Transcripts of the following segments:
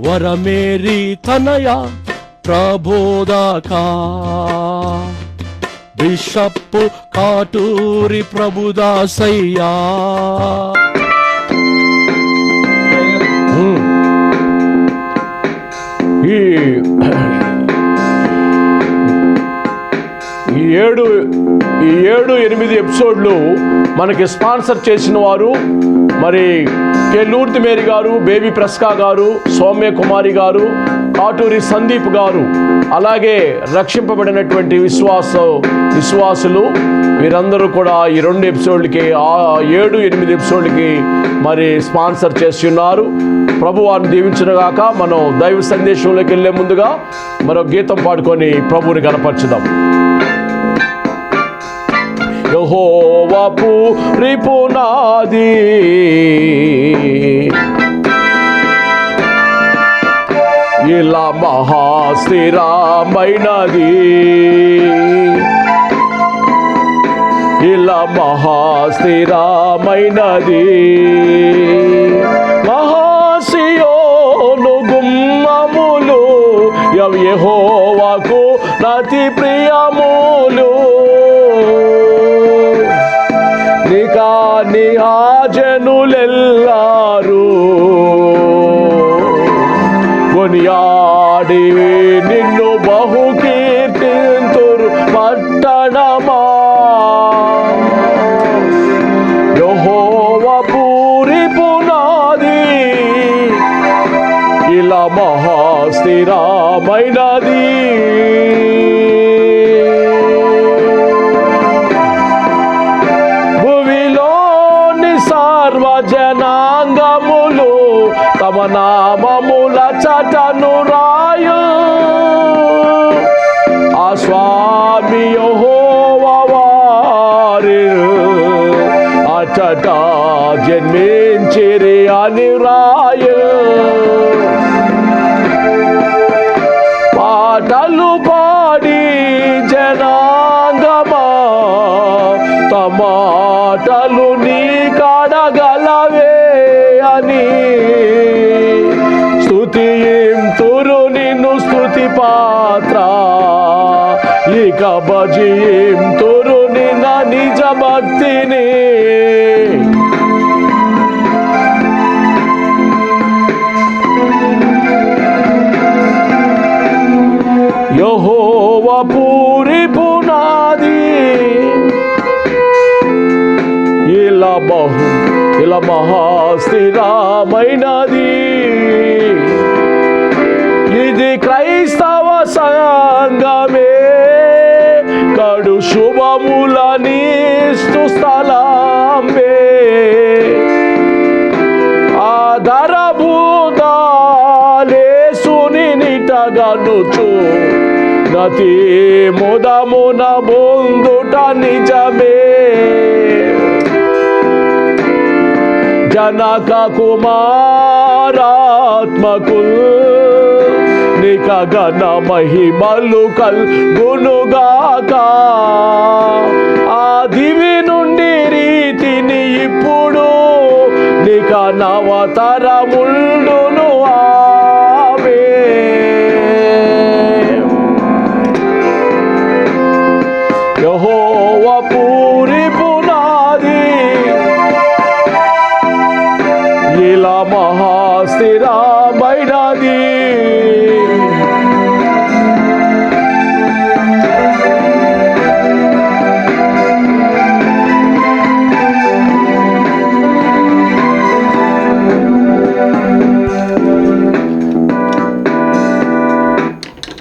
వరమేరి తనయ ప్రబోధకా bishop Katuri ప్రభుదాసయ్యా. ఈ 7-8 ఎపిసోడ్లు మనకి స్పాన్సర్ చేసిన వారు మరి కె. లూర్ది మేరీ గారు, బేబీ ప్రస్కా గారు, సౌమ్య కుమారి గారు, కాటూరి సందీప్ గారు, అలాగే రక్షింపబడినటువంటి విశ్వాసులు వీరందరూ కూడా ఈ 2 ఎపిసోడ్లకి 7-8 ఎపిసోడ్లకి మరి స్పాన్సర్ చేసి ఉన్నారు. ప్రభు వారిని దీవించునుగాక. మనం దైవ సందేశంలోకి వెళ్ళే ముందుగా మరో గీతం పాడుకొని ప్రభువుని గణపరచుదాం. యెహోవా పూరి పునాది ఇలా మహాస్థిరమైనది, ఇలా మహాస్థిరమైనది. మహాసియోను గుమ్మములు యెహోవాకు అతి ప్రియములు. నికాని ఆ జనులెల్లారు కొనియాడి నిన్ను బహు కీర్తింతురు పట్టణమా. యెహోవా పూరి పునాది ఇలా మహాస్థిరమైనది. జనాంగములు తమ నామముల చటను రాయు. ఆ స్వామి యెహోవా వారి అచట జన్మించిరి అని రాయు. పాటలు పాడి జనాంగమా తమాటలు నీ కాడగలవే అని స్తుతింతురు నిన్ను స్తుతి పాత్ర. ఇక భజింతురు నిన్న నిజ భక్తిని. యెహోవా పూరి పునాది ఇలా మహాస్థిరమైనది. ఇది క్రైస్తవ సంఘమే కడు శుభములనిస్తు స్థలమే. ఆధారభూతాలేసుని నిటగనుచు నతి ముదమున బొందుట నిజమే. జనక కుమారాత్మకుల్ నిక గణ మహిమలు కల్గునుగాక. ఆ దివి నుండి రీతిని ఇప్పుడు నిక నవతరముండును. ఆమేన్. యెహోవా పూరి పునాది ఇలా మహాస్థిరమైనది.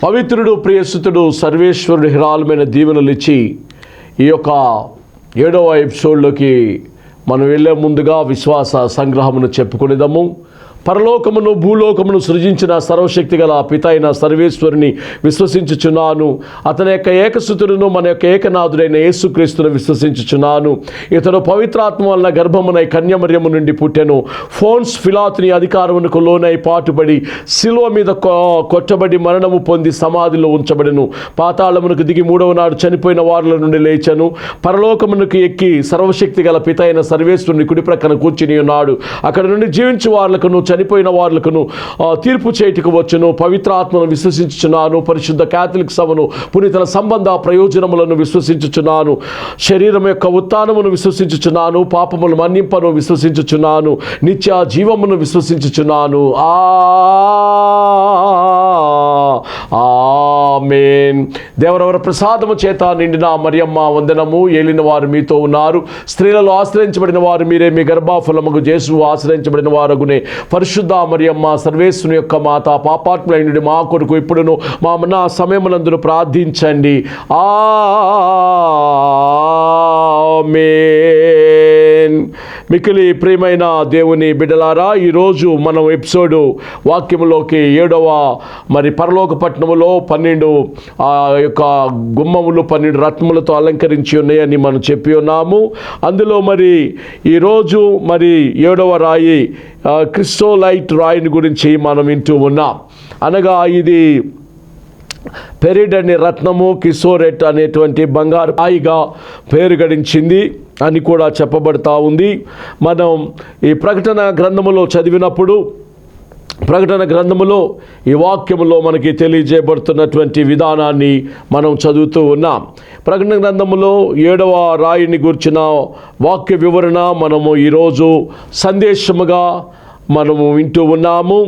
పవిత్రుడు, ప్రియసుతుడు, సర్వేశ్వరుడు హిరాలమైన దీవెనలు ఇచ్చి ఈ యొక్క 7వ ఎపిసోడ్లోకి మనం వెళ్ళే ముందుగా విశ్వాస సంగ్రహమును చెప్పుకునేదము. పరలోకమును భూలోకమును సృజించిన సర్వశక్తి గల పిత అయిన సర్వేశ్వరుని విశ్వసించుచున్నాను. అతని యొక్క ఏకసుతుడును మన యొక్క ఏకనాథుడైన యేసుక్రీస్తును విశ్వసించుచున్నాను. ఇతడు పవిత్రాత్మ వలన గర్భమునై కన్యమర్యము నుండి పుట్టెను. ఫోన్స్ ఫిలాతుని అధికారమునకు లోనై పాటుబడి శిలువ మీద కొట్టబడి మరణము పొంది సమాధిలో ఉంచబడెను. పాతాళమునకు దిగి 3వ నాడు చనిపోయిన వారుల నుండి లేచెను. పరలోకమునకు ఎక్కి సర్వశక్తి గల పిత అయిన సర్వేశ్వరుని కుడి ప్రక్కన కూర్చుని ఉన్నాడు. అక్కడ నుండి జీవించు వారులకు చనిపోయిన వారులకును తీర్పు చేయుటకు వచ్చును, పవిత్రాత్మను విశ్వసించుచున్నాను, పరిశుద్ధ క్యాథలిక్ సభను, పునీతుల సంబంధ ప్రయోజనములను విశ్వసించుచున్నాను, శరీరం యొక్క ఉత్థానమును విశ్వసించుచున్నాను, పాపములు మన్నింపను విశ్వసించుచున్నాను, నిత్య జీవమును విశ్వసించుచున్నాను. ఆమేన్. దేవరవర ప్రసాదము చేత నిండిన మరియమ్మ వందనము. ఏలిన వారు మీతో ఉన్నారు, స్త్రీలలో ఆశ్రయించబడిన వారు మీరే, మీ గర్భఫలముకు యేసు ఆశ్రయించబడిన వారగునే. పరిశుద్ధ మరియమ్మ సర్వేశ్వరుని యొక్క మాత, పాపాత్ములైన మా కొరకు ఇప్పుడును మా మరణ సమయమునందును ప్రార్థించండి. ఆమేన్. మిక్కిలి ప్రియమైన దేవుని బిడ్డలారా, ఈరోజు మనం ఎపిసోడు వాక్యములోకి 7వ పరలోక పట్టణములో 12 యొక్క గుమ్మములు 12 రత్నములతో అలంకరించి ఉన్నాయని మనం చెప్పి ఉన్నాము. అందులో ఈరోజు 7వ రాయి క్రిసోలైట్ రాయిని గురించి మనం వింటూ ఉన్నాం. అనగా ఇది పెరిడ్ అనే రత్నము, కిసోరెట్ అనేటువంటి బంగారు రాయిగా పేరు గడించింది అని కూడా చెప్పబడతా ఉంది. మనం ఈ ప్రకటన గ్రంథములో చదివినప్పుడు, ప్రకటన గ్రంథములో ఈ వాక్యములో మనకి తెలియజేయబడుతున్నటువంటి విధానాన్ని మనం చదువుతూ ఉన్నాం. ప్రకటన గ్రంథములో 7వ రాయిని గురించిన వాక్య వివరణ మనము ఈరోజు సందేశముగా మనము వింటూ ఉన్నాము.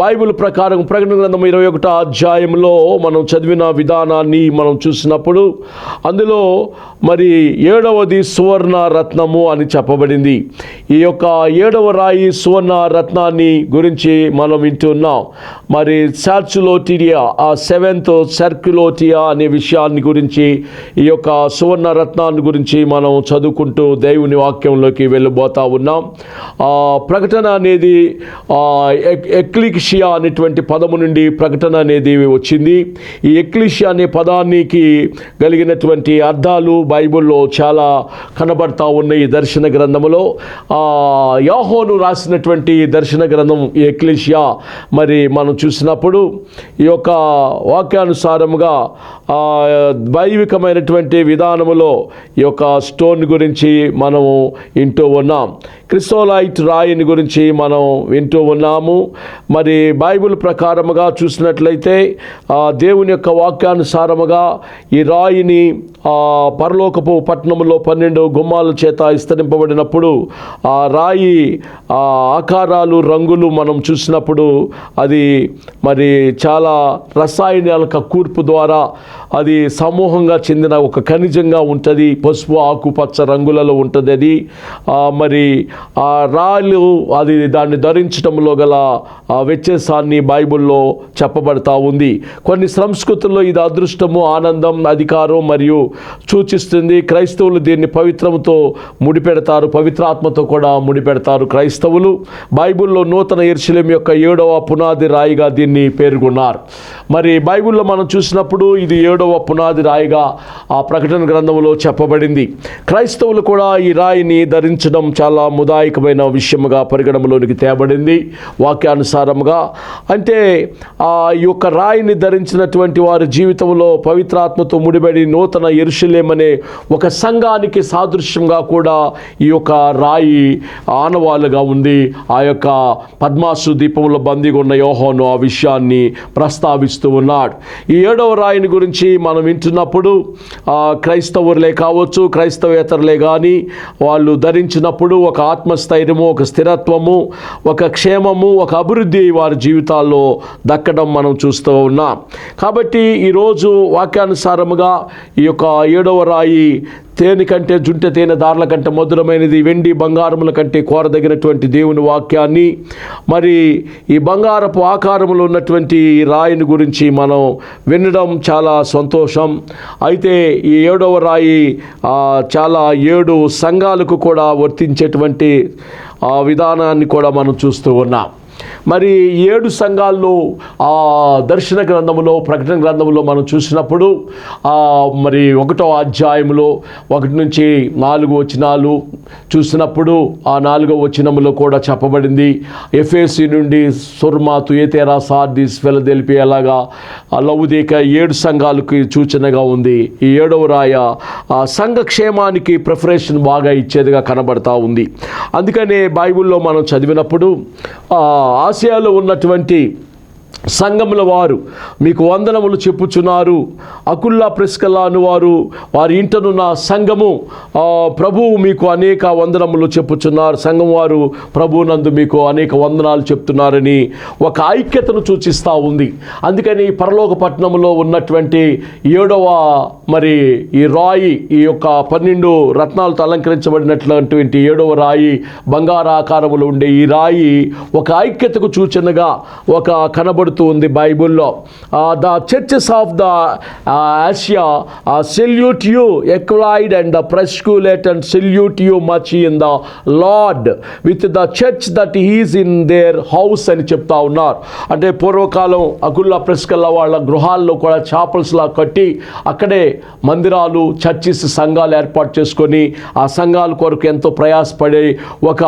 బైబిల్ ప్రకారం ప్రకటన గ్రంథం 21వ అధ్యాయంలో మనం చదివిన విధానాన్ని మనం చూసినప్పుడు అందులో 7వది సువర్ణ రత్నము అని చెప్పబడింది. ఈ యొక్క 7వ రాయి సువర్ణ రత్నాన్ని గురించి మనం వింటున్నాం. సార్చులోటియా, ఆ 7th సర్క్యులోటియా అనే విషయాన్ని గురించి, ఈ యొక్క సువర్ణ రత్నాన్ని గురించి మనం చదువుకుంటూ దేవుని వాక్యంలోకి వెళ్ళిపోతా ఉన్నాం. ప్రకటన అనేది ఎక్లీషియా అనేటువంటి పదము నుండి ప్రకటన అనేది వచ్చింది. ఈ ఎక్లీషియా అనే పదానికి కలిగినటువంటి అర్థాలు బైబిల్లో చాలా కనబడతా ఉన్నాయి. ఈ దర్శన గ్రంథములో యోహాను రాసినటువంటి దర్శన గ్రంథం ఈ ఎక్లీషియా మనం చూసినప్పుడు ఈ యొక్క వాక్యానుసారముగా దైవికమైనటువంటి విధానములో ఈ యొక్క స్టోన్ గురించి మనము వింటూ ఉన్నాం. క్రిసోలైట్ రాయిని గురించి మనం వింటూ ఉన్నాము. బైబిల్ ప్రకారముగా చూసినట్లయితే దేవుని యొక్క వాక్యానుసారముగా ఈ రాయిని పరలోకపు పట్టణంలో 12 గుమ్మాల చేత విస్తరింపబడినప్పుడు ఆ రాయి ఆకారాలు, రంగులు మనం చూసినప్పుడు అది చాలా రసాయనాల కూర్పు ద్వారా అది సమూహంగా చెందిన ఒక ఖనిజంగా ఉంటుంది. పసుపు, ఆకుపచ్చ రంగులలో ఉంటుంది. అది ఆ రాళ్ళు దాన్ని ధరించడంలో గల వ్యత్యాసాన్ని బైబిల్లో చెప్పబడతా ఉంది. కొన్ని సంస్కృతుల్లో ఇది అదృష్టము, ఆనందం, అధికారం మరియు సూచిస్తుంది. క్రైస్తవులు దీన్ని పవిత్రముతో ముడిపెడతారు, పవిత్రాత్మతో కూడా ముడిపెడతారు క్రైస్తవులు. బైబిల్లో నూతన యెరూషలేము యొక్క 7వ పునాది రాయిగా దీన్ని పేర్కొన్నారు. బైబిల్లో మనం చూసినప్పుడు ఇది 7వ పునాది రాయిగా ఆ ప్రకటన గ్రంథంలో చెప్పబడింది. క్రైస్తవులు కూడా ఈ రాయిని ధరించడం చాలా ముదాయకమైన విషయముగా పరిగణలోనికి తేబడింది వాక్యానుసారముగా. అంటే ఈ యొక్క రాయిని ధరించినటువంటి వారి జీవితంలో పవిత్రాత్మతో ముడిబడి నూతన యెరూషలేము అనే ఒక సంఘానికి సాదృశ్యంగా కూడా ఈ యొక్క రాయి ఆనవాలుగా ఉంది. ఆ యొక్క పద్మాసు దీపంలో బందీగా ఉన్న యోహాను ఆ విషయాన్ని ప్రస్తావిస్తూ ఉన్నాడు. ఈ 7వ రాయిని గురించి మనం వింటున్నప్పుడు క్రైస్తవులే కావచ్చు, క్రైస్తవేతరులే కానీ వాళ్ళు ధరించినప్పుడు ఒక ఆత్మస్థైర్యము, ఒక స్థిరత్వము, ఒక క్షేమము, ఒక అభివృద్ధి వారి జీవితాల్లో దక్కడం మనం చూస్తూ ఉన్నాం. కాబట్టి ఈరోజు వాక్యానుసారముగా ఈ యొక్క 7వ రాయి తేనె కంటే, జుంటె తేనె దారుల కంటే మధురమైనది, వెండి బంగారముల కంటే కోరదగినటువంటి దేవుని వాక్యాన్ని, ఈ బంగారపు ఆకారములో ఉన్నటువంటి ఈ రాయిని గురించి మనం వినడం చాలా సంతోషం. అయితే ఈ 7వ రాయి చాలా 7 సంఘాలకు కూడా వర్తించేటువంటి విధానాన్ని కూడా మనం చూస్తూ ఉన్నాం. మరి 7 సంఘాల్లో దర్శన గ్రంథములో, ప్రకటన గ్రంథములో మనం చూసినప్పుడు మరి 1వ అధ్యాయంలో 1 నుంచి 4 వచనాలు చూసినప్పుడు ఆ 4వ వచనములో కూడా చెప్పబడింది ఎఫెసీ నుండి సుర్మా, తుయతైరా, సార్దీస్, ఫిలదెల్ఫియా అలాగా లవోదిక 7 సంఘాలకి సూచనగా ఉంది. ఈ 7వ రాయ సంఘ క్షేమానికి ప్రిపరేషన్ బాగా ఇచ్చేదిగా కనబడతా ఉంది. అందుకనే బైబిల్లో మనం చదివినప్పుడు ఆసియాలో ఉన్నటువంటి సంఘముల వారు మీకు వందనములు చెప్పుచున్నారు. అకుల్లా, ప్రిస్కల్లా అనువారు వారి ఇంటనున్న సంఘము ప్రభువు మీకు అనేక వందనములు చెప్పుచున్నారు. సంఘం వారు ప్రభువునందు మీకు అనేక వందనాలు చెప్తున్నారని ఒక ఐక్యతను సూచిస్తూ ఉంది. అందుకని పరలోక పట్టణంలో ఉన్నటువంటి 7వ మరి ఈ రాయి, ఈ యొక్క 12 రత్నాలతో అలంకరించబడినటువంటి 7వ రాయి, బంగారు ఆకారములో ఉండే ఈ రాయి ఒక ఐక్యతకు సూచనగా ఒక కనబడుతుంది ఉంది బైబుల్లో. The churches of the Asia salute you Aquila and Priscilla and salute you much in the Lord with the church that is in their house అని చెప్తా ఉన్నారు. అంటే పూర్వకాలం అకుల్లా, ప్రిస్కల్లా వాళ్ళ గృహాల్లో కూడా చాపల్స్లా కట్టి అక్కడే మందిరాలు, చర్చిస్, సంఘాలు ఏర్పాటు చేసుకొని ఆ సంఘాల కొరకు ఎంతో ప్రయాసపడి ఒక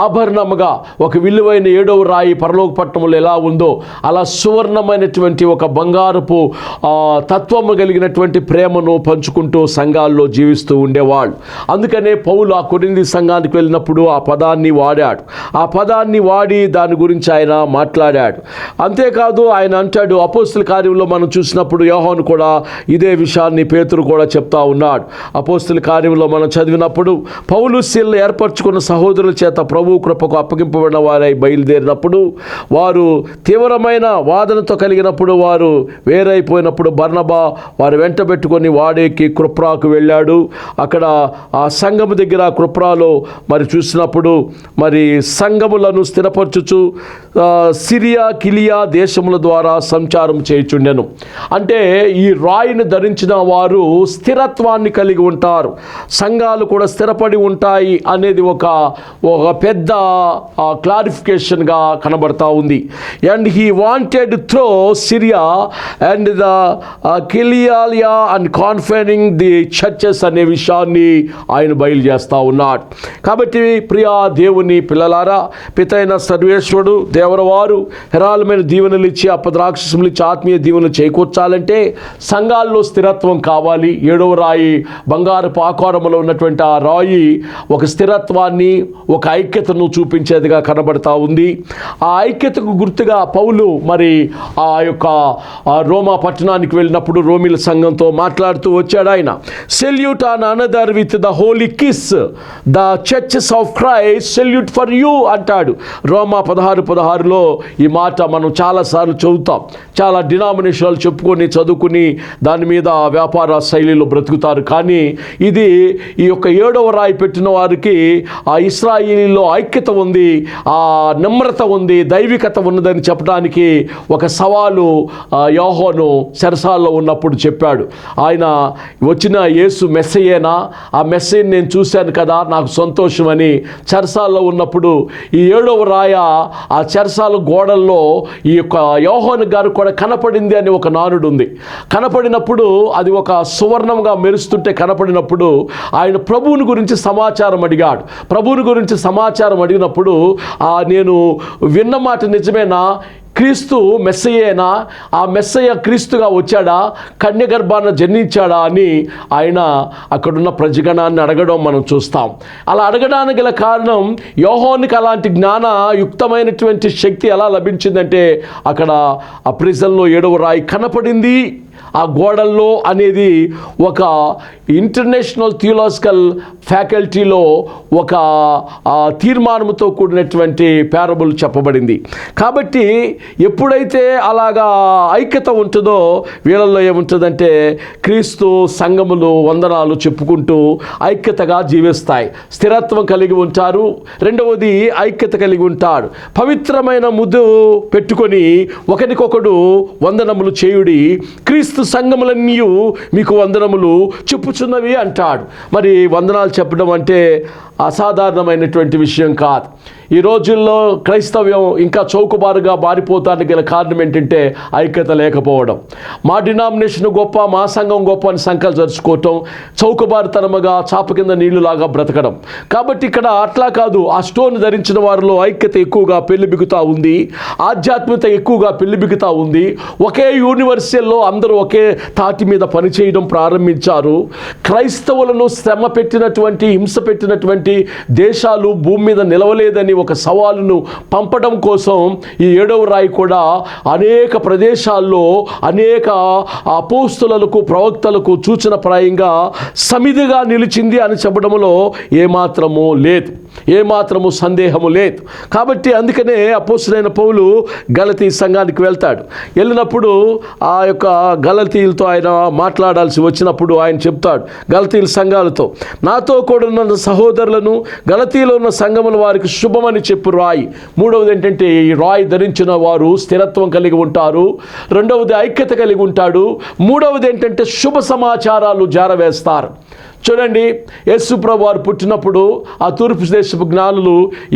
ఆభరణముగా ఒక విలువైన 7వ రాయి పరలోక పట్టణంలో ఎలా ఉందో అలా సువర్ణమైనటువంటి ఒక బంగారపు తత్వము కలిగినటువంటి ప్రేమను పంచుకుంటూ సంఘాల్లో జీవిస్తూ ఉండేవాళ్ళు. అందుకనే పౌలు ఆ కొరింథీ సంఘానికి వెళ్ళినప్పుడు ఆ పదాన్ని వాడాడు. ఆ పదాన్ని వాడి దాని గురించి ఆయన మాట్లాడాడు. అంతేకాదు ఆయన అంటాడు, అపోస్తుల కార్యంలో మనం చూసినప్పుడు యోహాను కూడా ఇదే విషయాన్ని పేతురు కూడా చెప్తా ఉన్నాడు. అపోస్తుల కార్యంలో మనం చదివినప్పుడు పౌలు శీలను ఏర్పరచుకున్న సహోదరుల చేత ప్రభు కృపకు అప్పగింపబడిన వారై బయలుదేరినప్పుడు వారు తీవ్రమైన వాదనతో కలిగినప్పుడు వారు వేరైపోయినప్పుడు బర్నబా వారు వెంట పెట్టుకొని వాడేకి కుప్రాకు వెళ్ళాడు. అక్కడ ఆ సంఘము దగ్గర కుప్రాలో మరి చూసినప్పుడు మరి సంఘములను స్థిరపరచుచు సిరియా, కిలియా దేశముల ద్వారా సంచారం చేయుచుండెను. అంటే ఈ రాయిని ధరించిన వారు స్థిరత్వాన్ని కలిగి ఉంటారు, సంఘాలు కూడా స్థిరపడి ఉంటాయి అనేది ఒక పెద్ద క్లారిఫికేషన్గా కనబడతా ఉంది. And he wanted through Syria and the Kilialia and confining the churches అనే విషయాన్ని ఆయన బయలుచేస్తూ ఉన్నాడు. కాబట్టి ప్రియా దేవుని పిల్లలారా, పితైన సర్వేశ్వరుడు దేవరవారు హెరాలమైన దీవెనలు ఇచ్చి అపద్రాక్షసములు ఇచ్చి ఆత్మీయ దీవెనలు చేకూర్చాలంటే సంఘాల్లో స్థిరత్వం కావాలి. 7వ రాయి బంగారపు ఆకారంలో ఉన్నటువంటి ఆ రాయి ఒక స్థిరత్వాన్ని, ఒక ఐక్యతను చూపించేదిగా కనబడతా ఉంది. ఆ ఐక్యతకు గుర్తుగా పౌలు మరి ఆ యొక్క రోమా పట్టణానికి వెళ్ళినప్పుడు రోమిల సంఘంతో మాట్లాడుతూ వచ్చాడు. ఆయన salute one another with the holy kiss the churches of Christ salute for you అంటాడు. రోమా 16:16లో ఈ మాట మనం చాలాసార్లు చదువుతాం. చాలా డినామినేషన్లు చెప్పుకొని చదువుకుని దాని మీద వ్యాపార శైలిలో బ్రతుకుతారు. కానీ ఇది ఈ యొక్క 7వ రాయి పెట్టిన వారికి ఆ ఇశ్రాయేలీలో ఐక్యత ఉంది, ఆ నమ్రత ఉంది, దైవికత ఉన్నదని చెప్పడానికి ఒక సవాలు యోహాను చెరసాల్లో ఉన్నప్పుడు చెప్పాడు. ఆయన వచ్చిన యేసు మెస్సయ్యేనా, ఆ మెస్సయ్యని నేను చూశాను కదా, నాకు సంతోషమని చెరసాల్లో ఉన్నప్పుడు ఈ 7వ రాయ ఆ చెరసాల గోడల్లో ఈ యొక్క యోహాను గారు కూడా కనపడింది అని ఒక నానుడు ఉంది. కనపడినప్పుడు అది ఒక సువర్ణంగా మెరుస్తుంటే కనపడినప్పుడు ఆయన ప్రభువుని గురించి సమాచారం అడిగాడు. ప్రభువుని గురించి సమాచారం అడిగినప్పుడు నేను విన్న మాట నిజమేనా, క్రీస్తు మెస్సయ్యేనా, ఆ మెస్సయ్య క్రీస్తుగా వచ్చాడా, కన్యగర్భాన జన్మించాడా అని ఆయన అక్కడున్న ప్రజగణాన్ని అడగడం మనం చూస్తాం. అలా అడగడానికి గల కారణం యోహానుకి అలాంటి జ్ఞానయుక్తమైనటువంటి శక్తి ఎలా లభించిందంటే అక్కడ ఆ ప్రిజన్లో 7వ రాయి కనపడింది ఆ గోడల్లో అనేది ఒక ఇంటర్నేషనల్ థియోలాజికల్ ఫ్యాకల్టీలో ఒక తీర్మానంతో కూడినటువంటి పారబుల్ చెప్పబడింది. కాబట్టి ఎప్పుడైతే అలాగా ఐక్యత ఉంటుందో వీళ్ళల్లో ఏముంటుందంటే క్రీస్తు సంఘములు వందనాలు చెప్పుకుంటూ ఐక్యతగా జీవిస్తాయి, స్థిరత్వం కలిగి ఉంటారు. రెండవది ఐక్యత కలిగి ఉంటాడు. పవిత్రమైన ముద్దు పెట్టుకొని ఒకరికొకడు వందనములు చేయుడి, క్రీస్తు సంఘములన్నీ మీకు వందనములు చెప్పుచున్నవి అంటాడు. మరి వందనాలు చెప్పడం అంటే అసాధారణమైనటువంటి విషయం కాదు. ఈ రోజుల్లో క్రైస్తవ్యం ఇంకా చౌకబారుగా మారిపోతానికి గల కారణం ఏంటంటే ఐక్యత లేకపోవడం. మా డినామినేషన్ గొప్ప, మా సంఘం గొప్ప అని సంకల్పం జరుచుకోవటం, చౌకబారుతనముగా చాప కింద నీళ్లులాగా బ్రతకడం. కాబట్టి ఇక్కడ అట్లా కాదు. ఆ స్టోన్ ధరించిన వారిలో ఐక్యత ఎక్కువగా పెళ్లిబిగుతూ ఉంది, ఆధ్యాత్మికత ఎక్కువగా పెళ్లిబిగుతూ ఉంది. ఒకే యూనివర్సిటీలో అందరూ ఒకే తాటి మీద పనిచేయడం ప్రారంభించారు. క్రైస్తవులను శ్రమ పెట్టినటువంటి, హింస పెట్టినటువంటి దేశాలు భూమి మీద నిలవలేదని ఒక సవాలును పంపడం కోసం ఈ 7వ రాయి కూడా అనేక ప్రదేశాల్లో అనేక అపోస్తులకు, ప్రవక్తలకు సూచనప్రాయంగా సమిధిగా నిలిచింది అని చెప్పడంలో ఏమాత్రము సందేహము లేదు. కాబట్టి అందుకనే అపోస్తులైన పౌలు గలతీ సంఘానికి వెళ్తాడు. వెళ్ళినప్పుడు ఆ యొక్క గలతీయులతో ఆయన మాట్లాడాల్సి వచ్చినప్పుడు ఆయన చెప్తాడు గలతీయుల సంఘాలతో, నాతో కూడా ఉన్న సహోదరులను గలతీలో ఉన్న సంఘముల వారికి శుభమని చెప్పు రాయి. మూడవది ఏంటంటే ఈ రాయి ధరించిన వారు స్థిరత్వం కలిగి ఉంటారు. రెండవది ఐక్యత కలిగి ఉంటాడు. మూడవది ఏంటంటే శుభ సమాచారాలు జారవేస్తారు. చూడండి, యేసు ప్రభు వారు పుట్టినప్పుడు ఆ తూర్పు దేశపు జ్ఞానులు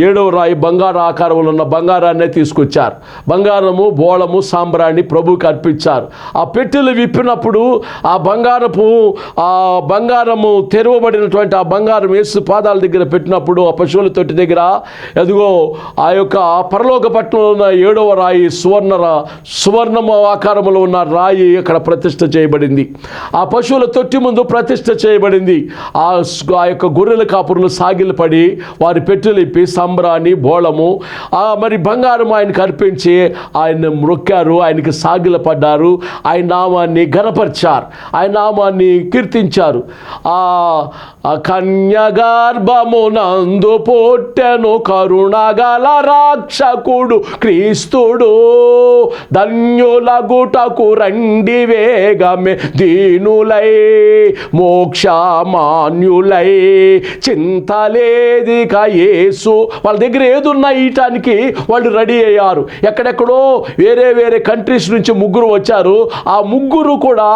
7వ రాయి బంగారు ఆకారంలో ఉన్న బంగారాన్నే తీసుకొచ్చారు. బంగారము, బోళము, సాంబ్రాణి ప్రభువుకి అర్పించారు. ఆ పెట్టెలు విప్పినప్పుడు ఆ బంగారము తెరవబడినటువంటి ఆ బంగారం యేసు పాదాల దగ్గర పెట్టినప్పుడు ఆ పశువుల తొట్టి దగ్గర ఎదుగో ఆ యొక్క పరలోక పట్టణంలో ఉన్న 7వ రాయి సువర్ణము ఆకారంలో ఉన్న రాయి అక్కడ ప్రతిష్ఠ చేయబడింది. ఆ పశువుల తొట్టి ముందు ప్రతిష్ఠ చేయబడింది. ఆ యొక్క గొర్రెల కాపురులు సాగిలపడి వారి పెట్టెలు ఇప్పి సంబరాన్ని, బోళము, మరి బంగారం ఆయనకు అర్పించి ఆయన మొక్కారు, ఆయనకి సాగిలపడ్డారు, ఆయన నామాన్ని ఘనపరిచారు, ఆయన నామాన్ని కీర్తించారు. కన్యగర్భమునందు పుట్టెను కరుణగల రాక్షకుడు క్రీస్తుడు, ధన్యులగుటకు రండి వేగమే దీనులై మోక్షమాన్యులై చింతలేదిక యేసు. వాళ్ళ దగ్గర ఏదున్నా ఇయటానికి వాళ్ళు రెడీ అయ్యారు. ఎక్కడెక్కడో వేరే కంట్రీస్ నుంచి ముగ్గురు వచ్చారు. ఆ ముగ్గురు కూడా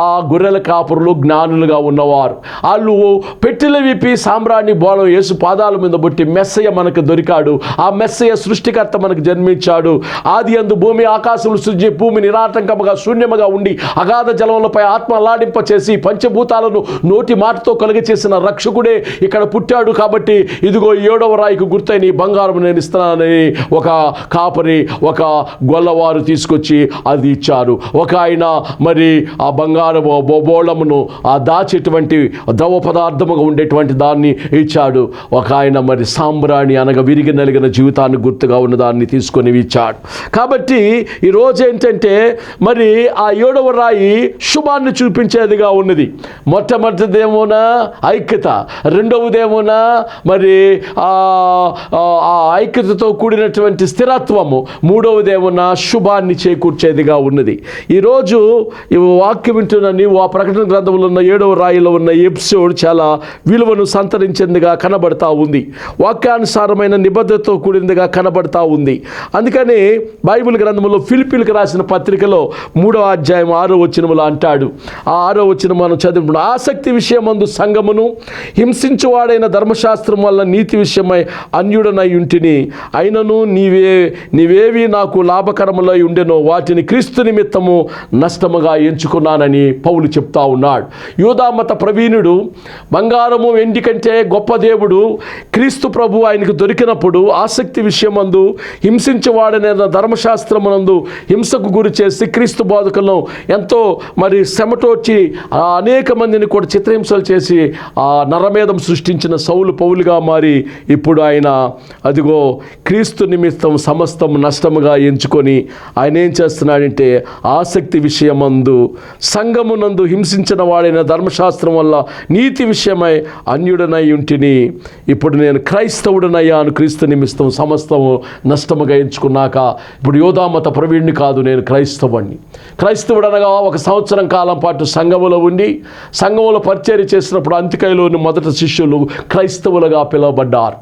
ఆ గొర్రెల కాపురులు, జ్ఞానులుగా ఉన్నవారు. వాళ్ళు పెట్టెలు విప్పి సాంబ్రాణి, బోళం యేసు పాదాల మీద బొట్టి మెస్సయ్య మనకు దొరికాడు. ఆ మెస్సయ్య సృష్టికర్త మనకు జన్మించాడు. ఆది యందు భూమి ఆకాశములు సృష్టి భూమి నిరాటంకముగా శూన్యముగా ఉండి అగాధ జలములపై ఆత్మ అల్లాడింప చేసి పంచభూతాలను నోటి మాటతో కలిగి చేసిన రక్షకుడే ఇక్కడ పుట్టాడు. కాబట్టి ఇదిగో 7వ రాయికి గుర్తైన ఈ బంగారం నేను ఇస్తున్నానని ఒక కాపరి, ఒక గొల్లవారు తీసుకొచ్చి అది ఇచ్చారు. ఒక ఆయన మరి ఆ బంగారము బోళమును ఆ దాచేటువంటి ద్రవ పదార్థముగా ఉండేటువంటి దాన్ని ఇచ్చాడు. ఒక ఆయన మరి సాంబ్రాణి అనగా విరిగి నలిగిన జీవితాన్ని గుర్తుగా ఉన్న దాన్ని తీసుకొని ఇచ్చాడు. కాబట్టి ఈరోజు ఏంటంటే మరి ఆ 7వ రాయి శుభాన్ని చూపించేదిగా ఉన్నది. మొట్టమొదటిదేమోనా ఐక్యత, రెండవదేమోనా మరి ఆ ఐక్యతతో కూడినటువంటి స్థిరత్వము, మూడవదేమోనా శుభాన్ని చేకూర్చేదిగా ఉన్నది. ఈరోజు ఈ వాక్యం వింటున్న నీవు ఆ ప్రకటన గ్రంథంలో ఉన్న 7వ రాయిలో ఉన్న ఎపిసోడ్ చాలా విలువను సంతరించేందుగా కనబడతా ఉంది. వాక్యానుసారమైన నిబద్ధతతో కూడినదిగా కనబడతా ఉంది. అందుకని బైబిల్ గ్రంథంలో ఫిలిప్పీలకు రాసిన పత్రికలో 3వ అధ్యాయం 6వ వచనములో అంటాడు. ఆ 6వ వచనం మనం చదివినప్పుడు, ఆసక్తి విషయమందు సంఘమును హింసించువాడైన ధర్మశాస్త్రం వల్ల నీతి విషయమై అన్యుడనై ఉంటిని, అయినను నీవేవి నాకు లాభకరములై ఉండెనో వాటిని క్రీస్తు నిమిత్తము నష్టముగా ఎంచుకున్నానని పౌలు చెప్తా ఉన్నాడు. యూదామత ప్రవీణుడు, బంగారము వెండి కంటే గొప్ప దేవుడు క్రీస్తు ప్రభు ఆయనకు దొరికినప్పుడు ఆసక్తి విషయమందు హింసించువాడైన ధర్మశాస్త్రమునందు హింసకు గురి చేసి క్రీస్తు బోధకులను ఎంతో మరి శ్రమటోర్చి అనేక మందిని కూడా చిత్రహింసలు చేసి ఆ నరమేధం సృష్టించిన సౌలు పౌలుగా మారి ఇప్పుడు ఆయన అదిగో క్రీస్తు నిమిత్తం సమస్తం నష్టముగా ఎంచుకొని ఆయన ఏం చేస్తున్నాడంటే ఆసక్తి విషయమందు సంఘమునందు హింసించిన వాడైన ధర్మశాస్త్రం వల్ల నీతి విషయమై అన్యుడనై ఉంటిని, ఇప్పుడు నేను క్రైస్తవుడనయ్యాను, క్రీస్తు నిమిత్తం సమస్తము నష్టముగా ఎంచుకున్నాక ఇప్పుడు యోధామత ప్రవీణ్ణి కాదు, నేను క్రైస్తవుడిని. క్రైస్తవుడు అనగా 1 సంవత్సరం కాలం పాటు సంఘములో ఉండి సంఘములో పరిచర్య చేసినప్పుడు అంతికైలోని మొదటి శిష్యులు క్రైస్తవులుగా పిలువబడ్డారు.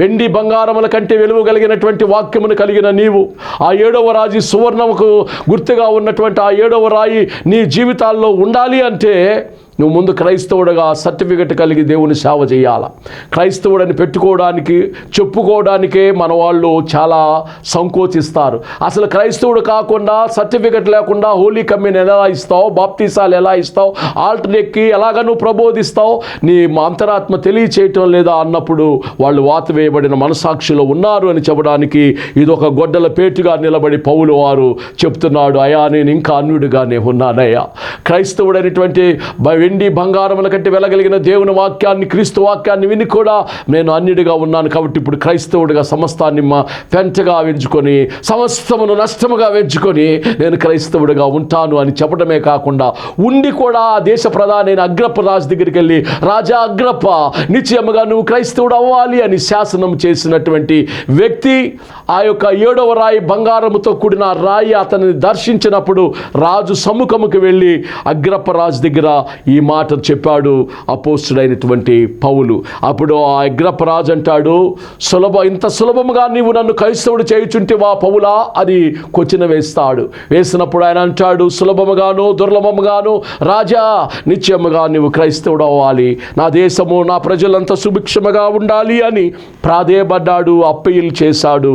వెండి బంగారముల కంటే వెలుగు కలిగినటువంటి వాక్యమును కలిగిన నీవు ఆ 7వ రాజు సువర్ణముకు గుర్తుగా ఉన్నటువంటి ఆ 7వ రాయి నీ జీవితాల్లో ఉండాలి అంటే నువ్వు ముందు క్రైస్తవుడుగా సర్టిఫికెట్ కలిగి దేవుని సేవ చేయాలి. క్రైస్తవుడని పెట్టుకోవడానికి చెప్పుకోవడానికే మన వాళ్ళు చాలా సంకోచిస్తారు. అసలు క్రైస్తవుడు కాకుండా సర్టిఫికెట్ లేకుండా హోలీ కమ్యూన్ ఎలా ఇస్తావు, బాప్తీసాలు ఎలా ఇస్తావు, ఆల్టర్ ఎక్కి ఎలాగ నువ్వు ప్రబోధిస్తావు, నీ అంతరాత్మ తెలియచేయటం లేదా అన్నప్పుడు వాళ్ళు వాత వేయబడిన మనసాక్షిలో ఉన్నారు అని చెప్పడానికి ఇదొక గొడ్డల పేటుగా నిలబడి పౌలు వారు చెప్తున్నాడు, అయ్యా నేను ఇంకా అన్యుడిగానే ఉన్నానయ్యా. క్రైస్తవుడైనటువంటి వెండి బంగారముల కంటే వెళ్ళగలిగిన దేవుని వాక్యాన్ని, క్రీస్తు వాక్యాన్ని విని కూడా నేను అన్యుడిగా ఉన్నాను. కాబట్టి ఇప్పుడు క్రైస్తవుడిగా సమస్తాన్ని పెంటగా వెంచుకొని సమస్తమును నష్టముగా వెంచుకొని నేను క్రైస్తవుడిగా ఉంటాను అని చెప్పడమే కాకుండా ఉండి కూడా ఆ దేశ ప్రధాని అగ్రప్ప రాజు దగ్గరికి వెళ్ళి, రాజా అగ్రప్ప నిశ్చయముగా నువ్వు క్రైస్తవుడు అవ్వాలి అని శాసనం చేసినటువంటి వ్యక్తి. ఆ యొక్క 7వ రాయి బంగారముతో కూడిన రాయి అతన్ని దర్శించినప్పుడు రాజు సముఖముకి వెళ్ళి అగ్రప్ప రాజు దగ్గర ఈ మాట చెప్పాడు అపోస్తుడైనటువంటి పౌలు. అప్పుడు ఆ అగ్రప్ప రాజు అంటాడు, ఇంత సులభముగా నీవు నన్ను క్రైస్తవుడు చేయుచుంటివా పౌలా అని క్వశ్చన్ వేస్తాడు. వేసినప్పుడు ఆయన అంటాడు, సులభముగాను దుర్లభముగాను రాజా నిశ్చయముగా నీవు క్రైస్తవుడు అవ్వాలి, నా దేశము నా ప్రజలంతా సుభిక్షముగా ఉండాలి అని ప్రాధేయపడ్డాడు, అప్పీల్ చేశాడు.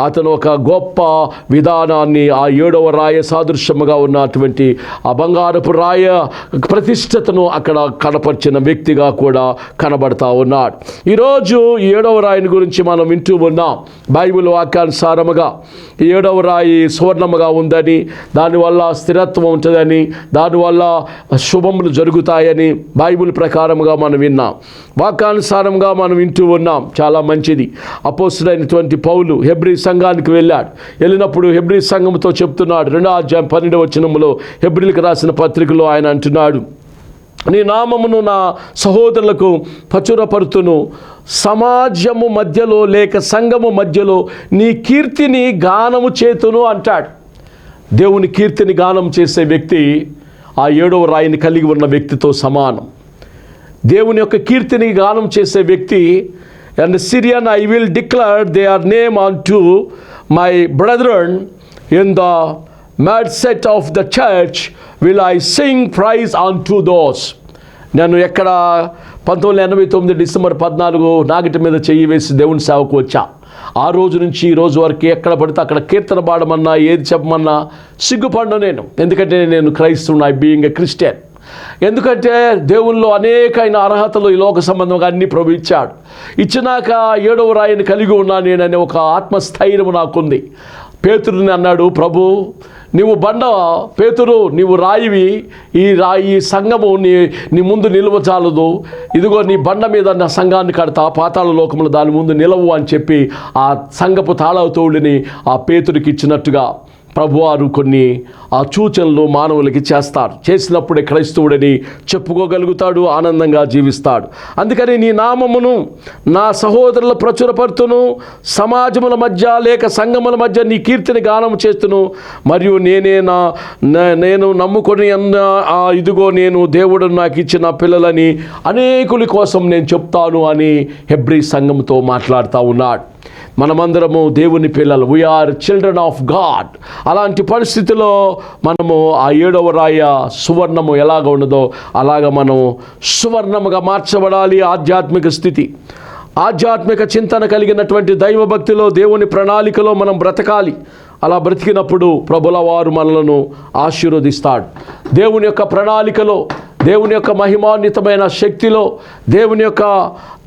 అతను ఒక గొప్ప విధానాన్ని ఆ 7వ రాయ సాదృశ్యముగా ఉన్నటువంటి ఆ బంగారపు రాయ ప్రతిష్టతను అక్కడ కనపరిచిన వ్యక్తిగా కూడా కనబడతా ఉన్నాడు. ఈరోజు 7వ రాయిని గురించి మనం వింటూ ఉన్నాం. బైబిల్ వాక్యానుసారముగా 7వ రాయి సువర్ణముగా ఉందని, దానివల్ల స్థిరత్వం ఉంటుందని, దానివల్ల శుభములు జరుగుతాయని బైబిల్ ప్రకారముగా మనం విన్నాం. వాక్యానుసారంగా మనం వింటూ ఉన్నాం. చాలా మంచిది. అపోస్తుడైనటువంటి పౌలు హెబ్రీ సంఘానికి వెళ్ళాడు. వెళ్ళినప్పుడు హెబ్రీ సంఘంతో చెప్తున్నాడు. 2వ అధ్యాయం 12వ వచనములో హెబ్రీలకు రాసిన పత్రికలో ఆయన అంటున్నాడు, నీ నామమును నా సహోదరులకు ప్రచురపరుతును, సమాజము మధ్యలో లేక సంఘము మధ్యలో నీ కీర్తిని గానము చేతును అంటాడు. దేవుని కీర్తిని గానం చేసే వ్యక్తి ఆ 7వ రాయిని కలిగి ఉన్న వ్యక్తితో సమానం. దేవుని యొక్క కీర్తిని గానం చేసే వ్యక్తి, and Syrian I will declare their name unto my brethren in the midst of the church will I sing praise unto those. నేను ఎక్కడ 1989 డిసెంబర్ 14 నాగిటి మీద చెయ్యి వేసి దేవుని సేవకు వచ్చా. ఆ రోజు నుంచి ఈ రోజు వరకు ఎక్కడ పడితే అక్కడ కీర్తన పాడమన్నా ఏది చెప్పమన్నా సిగ్గుపడ్డా నేను. ఎందుకంటే నేను క్రైస్తవుని, ఐ బీయింగ్ ఎ క్రిస్టియన్. ఎందుకంటే దేవుల్లో అనేకైన అర్హతలు ఈ లోక సంబంధంగా అన్ని ప్రభు ఇచ్చాడు. ఇచ్చినాక 7వ రాయిని కలిగి ఉన్నా నేననే ఒక ఆత్మస్థైర్యం నాకుంది. పేతురుని అన్నాడు, ప్రభు నీవు బండ పేతురు, నీవు రాయివి, ఈ సంఘము నీ ముందు నిలవచాలదు, ఇదిగో నీ బండ మీద నా సంఘాన్ని కడతా, పాతాళ లోకములు దాని ముందు నిలవు అని చెప్పి ఆ సంఘపు తాళతోళ్ళని ఆ పేతురికి ఇచ్చినట్టుగా ప్రభువారు కొన్ని ఆ సూచనలు మానవులకి చేస్తారు. చేసినప్పుడే క్రైస్తవుడని చెప్పుకోగలుగుతాడు, ఆనందంగా జీవిస్తాడు. అందుకని నీ నామమును నా సహోదరుల ప్రచురపరుతును, సమాజముల మధ్య లేక సంఘముల మధ్య నీ కీర్తిని గానం చేస్తును, మరియు నేను నమ్ముకొని ఇదిగో నేను దేవుడు నాకు ఇచ్చిన పిల్లలని అనేకుల కోసం నేను చెప్తాను అని హెబ్రీ సంఘంతో మాట్లాడుతూ ఉన్నాడు. మనమందరము దేవుని పిల్లలు, వీఆర్ చిల్డ్రన్ ఆఫ్ గాడ్. అలాంటి పరిస్థితిలో మనము ఆ 7వ రాయ సువర్ణము ఎలాగ ఉన్నదో అలాగ మనం సువర్ణముగా మార్చబడాలి. ఆధ్యాత్మిక స్థితి, ఆధ్యాత్మిక చింతన కలిగినటువంటి దైవభక్తిలో దేవుని ప్రణాళికలో మనం బ్రతకాలి. అలా బ్రతికినప్పుడు ప్రభుల వారు మనలను ఆశీర్వదిస్తాడు. దేవుని యొక్క ప్రణాళికలో, దేవుని యొక్క మహిమాన్వితమైన శక్తిలో, దేవుని యొక్క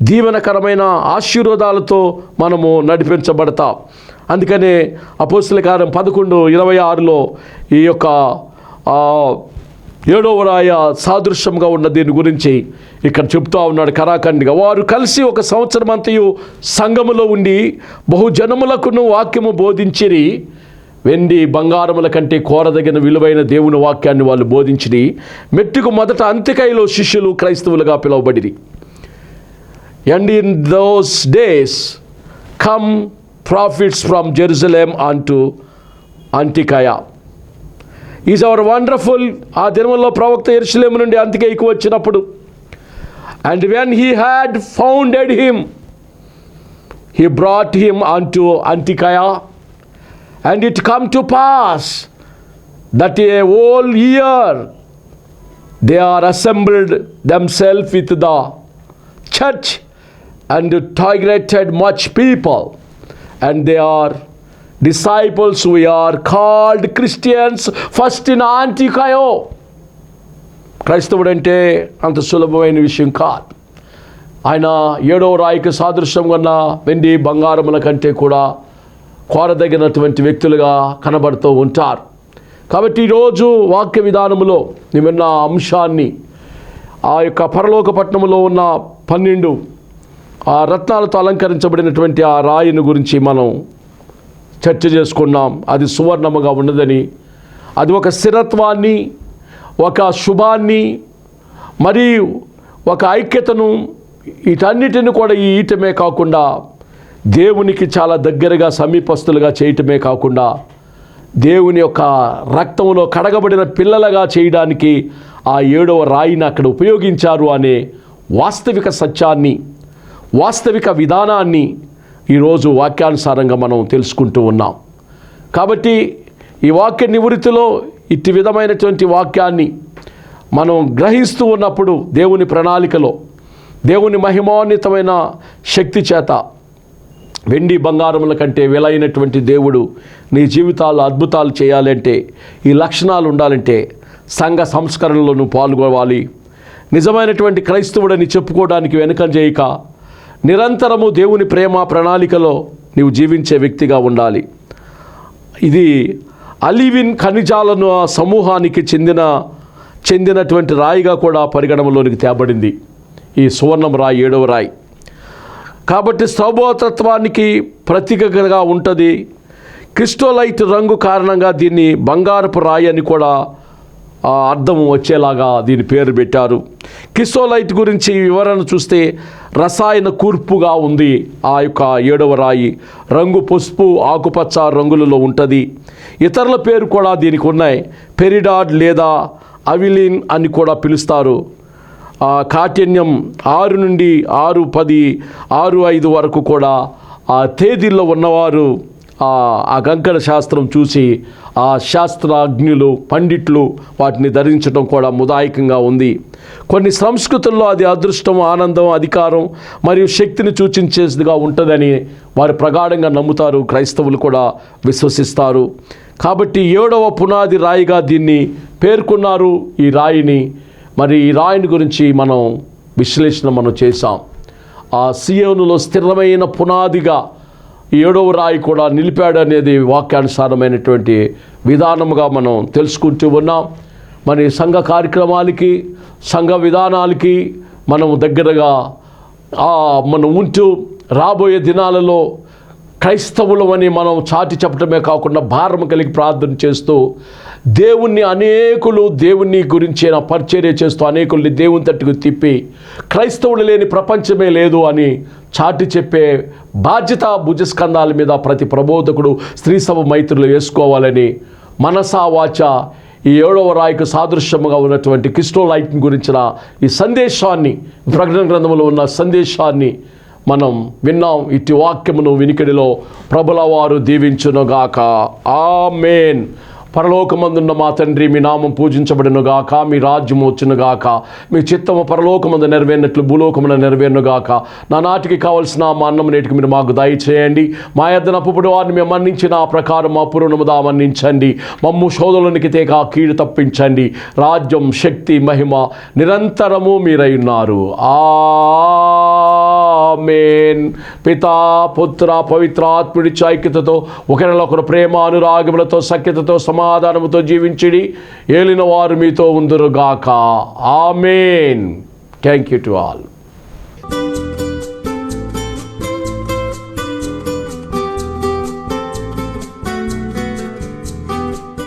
దీవెనకరమైన ఆశీర్వాదాలతో మనము నడిపించబడతాం. అందుకనే అపోస్తల కార్యం 11:26లో ఈ యొక్క 7వ రాయ సాదృశ్యంగా ఉన్న దీని గురించి ఇక్కడ చెప్తూ ఉన్నాడు కరాఖండిగా. వారు కలిసి 1 సంవత్సరం అంతయు సంఘములో ఉండి బహుజనములకును వాక్యము బోధించిరి. వెండి బంగారముల కంటే కోరదగిన విలువైన దేవుని వాక్యాన్ని వాళ్ళు బోధించిరి. మెట్టుకు మొదట అంత్యకైలో శిష్యులు క్రైస్తవులుగా పిలువబడిరి. And in those days came prophets from Jerusalem అంటూ అంతికయ ఈజ్ అవర్ వండర్ఫుల్. ఆ దినముల్లో ప్రవక్త యెరూషలేము నుండి అంతికయకు వచ్చినప్పుడు, and when he had founded him he brought him అంటూ అంతికయ. And it come to pass that a whole year they are assembled themselves with the church and targeted much people, and they are disciples. We are called Christians first in Antioch. క్రైస్తవుడు అంటే అంత సులభమైన విషయం కాదు. ఆయన 7వ రాయికి సాదృశ్యంగా ఉన్న వెండి బంగారముల కంటే కూడా కోరదగినటువంటి వ్యక్తులుగా కనబడుతూ ఉంటారు. కాబట్టి ఈరోజు వాక్య విధానములో నిన్న అంశాన్ని ఆ యొక్క పరలోక పట్టణంలో ఉన్న 12 ఆ రత్నాలతో అలంకరించబడినటువంటి ఆ రాయిని గురించి మనం చర్చ చేసుకున్నాం. అది సువర్ణముగా ఉన్నదని, అది ఒక స్థిరత్వాన్ని, ఒక శుభాన్ని మరియు ఒక ఐక్యతను, వీటన్నిటిని కూడా ఈ ఈటమే కాకుండా దేవునికి చాలా దగ్గరగా సమీపస్తులుగా చేయటమే కాకుండా దేవుని యొక్క రక్తంలో కడగబడిన పిల్లలుగా చేయడానికి ఆ 7వ రాయిని అక్కడ ఉపయోగించారు అనే వాస్తవిక సత్యాన్ని, వాస్తవిక విధానాన్ని ఈరోజు వాక్యానుసారంగా మనం తెలుసుకుంటూ ఉన్నాం. కాబట్టి ఈ వాక్య నివృత్తిలో ఇట్టి విధమైనటువంటి వాక్యాన్ని మనం గ్రహిస్తూ ఉన్నప్పుడు దేవుని ప్రణాళికలో దేవుని మహిమాన్వితమైన శక్తి చేత వెండి బంగారముల కంటే విలువైనటువంటి దేవుడు నీ జీవితాల్లో అద్భుతాలు చేయాలంటే, ఈ లక్షణాలు ఉండాలంటే సంఘ సంస్కరణలో నువ్వు పాల్గొవాలి. నిజమైనటువంటి క్రైస్తవుడని చెప్పుకోవడానికి వెనుక చేయక నిరంతరము దేవుని ప్రేమ ప్రణాళికలో నీవు జీవించే వ్యక్తిగా ఉండాలి. ఇది అలివిన్ ఖనిజాలను ఆ సమూహానికి చెందినటువంటి రాయిగా కూడా పరిగణనలోనికి తేబడింది ఈ సువర్ణం రాయి, 7వ రాయి. కాబట్టి స్తోభోతత్వానికి ప్రతీకగా ఉంటుంది. క్రిస్టోలైట్ రంగు కారణంగా దీన్ని బంగారపు రాయి అని కూడా అర్థం వచ్చేలాగా దీని పేరు పెట్టారు. క్రిస్టోలైట్ గురించి వివరణ చూస్తే రసాయన కూర్పుగా ఉంది. ఆ యొక్క 7వ రాయి రంగు పసుపు, ఆకుపచ్చ రంగులలో ఉంటుంది. ఇతరుల పేరు కూడా దీనికి ఉన్నాయి. పెరిడాడ్ లేదా అవిలిన్ అని కూడా పిలుస్తారు. కాఠిన్యం 6 నుండి 6-10, 6-5 వరకు కూడా ఆ తేదీల్లో ఉన్నవారు ఆ కంకణ శాస్త్రం చూసి ఆ శాస్త్రజ్ఞులు, పండిట్లు వాటిని ధరించడం కూడా ముదాయికంగా ఉంది. కొన్ని సంస్కృతుల్లో అది అదృష్టం, ఆనందం, అధికారం మరియు శక్తిని సూచించేదిగా ఉంటుందని వారు ప్రగాఢంగా నమ్ముతారు. క్రైస్తవులు కూడా విశ్వసిస్తారు. కాబట్టి 7వ పునాది రాయిగా దీన్ని పేర్కొన్నారు ఈ రాయిని. మరి ఈ రాయిని గురించి మనం విశ్లేషణ చేసాం. ఆ సియోనులో స్థిరమైన పునాదిగా 7వ రాయి కూడా నిలిపాడు అనేది వాక్యానుసారమైనటువంటి విధానముగా మనం తెలుసుకుంటూ ఉన్నాం. మరి సంఘ కార్యక్రమాలకి, సంఘ విధానాలకి మనం దగ్గరగా మనం ఉంటూ రాబోయే దినాలలో క్రైస్తవులమని మనం చాటి చెప్పడమే కాకుండా భారం కలిగి ప్రార్థన చేస్తూ దేవుని గురించిన పరిచర్య చేస్తూ అనేకుల్ని దేవుని తట్టుకు తిప్పి క్రైస్తవులు లేని ప్రపంచమే లేదు అని చాటి చెప్పే బాధ్యత భుజస్కంధాల మీద ప్రతి ప్రబోధకుడు స్త్రీ సభ మైత్రులు వేసుకోవాలని మనసా వాచ ఈ 7వ రాయికి సాదృశ్యముగా ఉన్నటువంటి క్రిస్టోలైట్ని గురించిన ఈ సందేశాన్ని, ప్రకటన గ్రంథంలో ఉన్న సందేశాన్ని మనం విన్నాం. ఇట్టి వాక్యమును వినికిడిలో ప్రభుల వారు దీవించునుగాక. ఆమేన్. పరలోకమందున్న మా తండ్రి, మీ నామం పూజించబడునుగాక, మీ రాజ్యము వచ్చునుగాక, మీ చిత్తము పరలోకమందు నెరవేరినట్లు భూలోకమున నెరవేరునుగాక. నా నాటికి కావలసిన మా అన్నం నేటికి మీరు మాకు దయచేయండి. మా యొద్ద అప్పుప్పుడు వారిని మేము మన్నించిన ఆ ప్రకారం మా పూర్ణముదా మన్నించండి. మమ్ము శోధనలోనికి తేక కీడు తప్పించండి. రాజ్యం, శక్తి, మహిమ నిరంతరము మీరై ఉన్నారు. ఆమేన్. పితా, పుత్ర, పవిత్రాత్ముడి ఐక్యతతో ఒకరినొకరు ప్రేమ, అనురాగములతో, సఖ్యతతో, సమాధానముతో జీవించిడి. ఏలిన వారు మీతో ఉందురుగాక. ఆమేన్. Thank you to all.